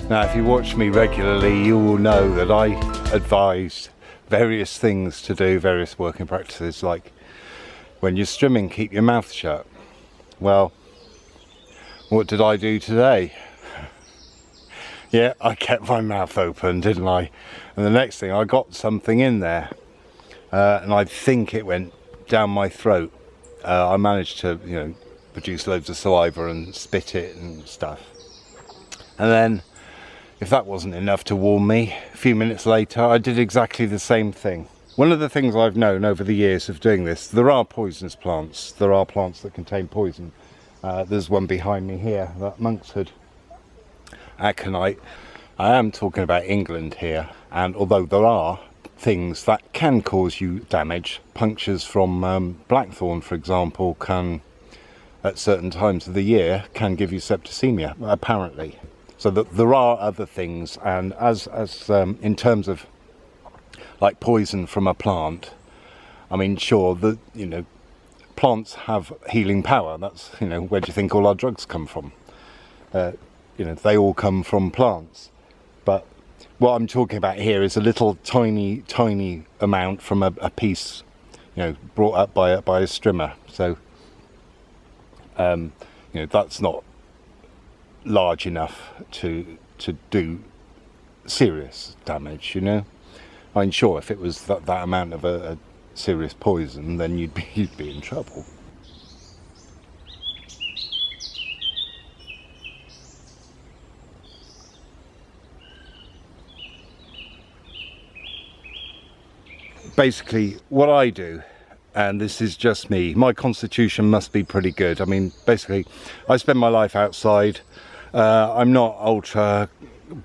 Now, if you watch me regularly, you will know that I advise various things to do, various working practices, like when you're strimming, keep your mouth shut. Well, what did I do today? Yeah, I kept my mouth open, didn't I? And the next thing, I got something in there, and I think it went down my throat. I managed to, produce loads of saliva and spit it and stuff. And then, if that wasn't enough to warn me, a few minutes later I did exactly the same thing. One of the things I've known over the years of doing this, there are poisonous plants. There are plants that contain poison. There's one behind me here, that monkshood aconite. I am talking about England here, and although there are things that can cause you damage, punctures from blackthorn, for example, can, at certain times of the year, can give you septicemia, apparently. So that there are other things, and as in terms of like poison from a plant, I mean, sure, plants have healing power. That's, where do you think all our drugs come from? They all come from plants. But what I'm talking about here is a little tiny amount from a piece, brought up by a strimmer. So, that's not large enough to do serious damage. I mean, sure, if it was that amount of a serious poison, then you'd be in trouble. Basically, what I do, and this is just me, my constitution must be pretty good. I mean, basically, I spend my life outside. I'm not ultra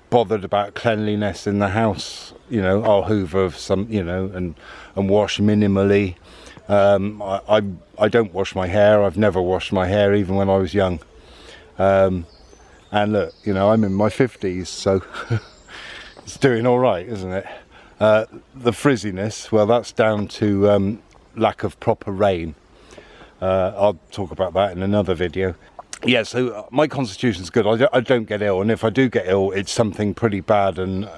bothered about cleanliness in the house. I'll hoover some, and wash minimally. I don't wash my hair. I've never washed my hair, even when I was young. And look, I'm in my 50s, so it's doing all right, isn't it? The frizziness, well, that's down to lack of proper rain. I'll talk about that in another video. Yeah, so my constitution's good. I don't get ill, and if I do get ill, it's something pretty bad, and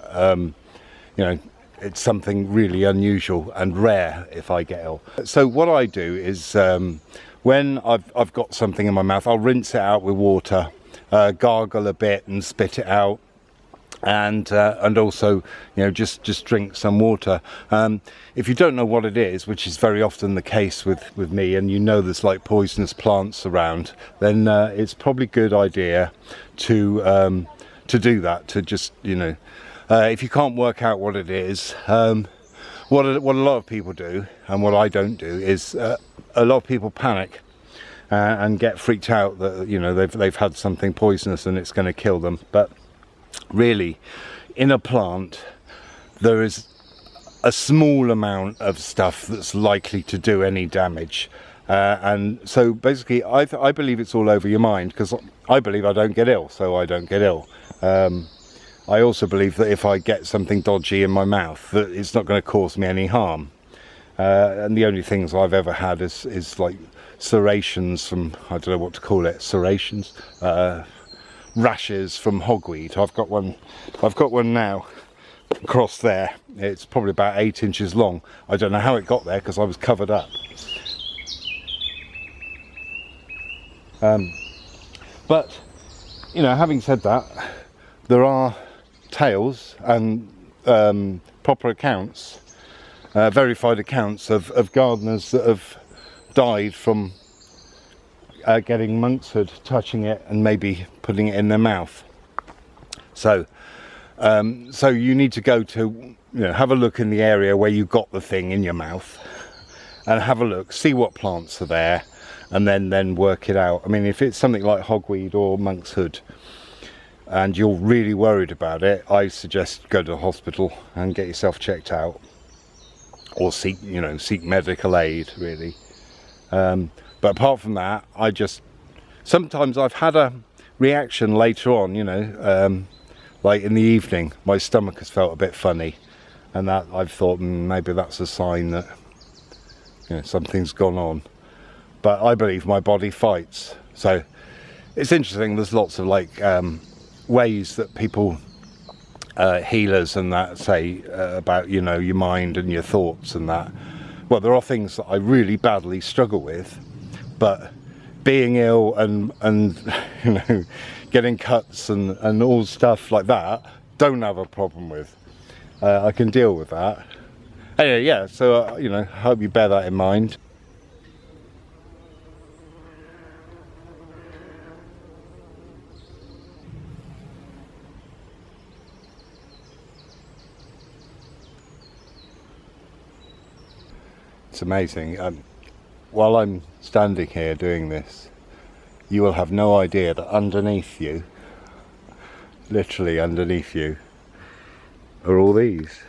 it's something really unusual and rare if I get ill. So what I do is, when I've got something in my mouth, I'll rinse it out with water, gargle a bit and spit it out, and also just drink some water. If you don't know what it is, which is very often the case with me, and there's like poisonous plants around, then it's probably a good idea to do that, to just if you can't work out what it is, what a lot of people do, and what I don't do, is a lot of people panic and get freaked out that they've had something poisonous and it's going to kill them. But really, in a plant, there is a small amount of stuff that's likely to do any damage, and so basically I believe it's all over your mind, because I believe I don't get ill, so I don't get ill. I also believe that if I get something dodgy in my mouth, that it's not going to cause me any harm, and the only things I've ever had is like serrations from, I don't know what to call it, serrations, rashes from hogweed. I've got one now across there. It's probably about 8 inches long. I don't know how it got there, because I was covered up. But having said that, there are tales and proper accounts, verified accounts of gardeners that have died from getting monkshood, touching it and maybe putting it in their mouth. So you need to go to, have a look in the area where you got the thing in your mouth, and have a look, see what plants are there, and then work it out. I mean, if it's something like hogweed or monkshood, and you're really worried about it, I suggest go to the hospital and get yourself checked out, or seek medical aid, really. But apart from that, sometimes I've had a reaction later on, like in the evening, my stomach has felt a bit funny, and that I've thought maybe that's a sign that something's gone on. But I believe my body fights. So it's interesting, there's lots of ways that people healers and that say about, you know, your mind and your thoughts and that. Well, there are things that I really badly struggle with, but being ill and you know, getting cuts and all stuff like that, don't have a problem with. I can deal with that. Anyway, yeah, so you know, I hope you bear that in mind. It's amazing. While I'm standing here doing this, you will have no idea that underneath you, literally underneath you, are all these.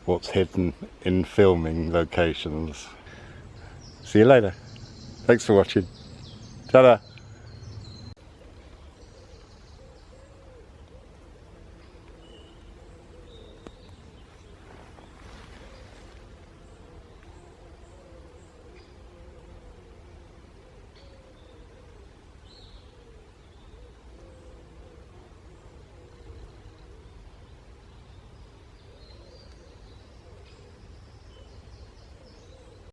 What's hidden in filming locations. See you later. Thanks for watching. Ta-da.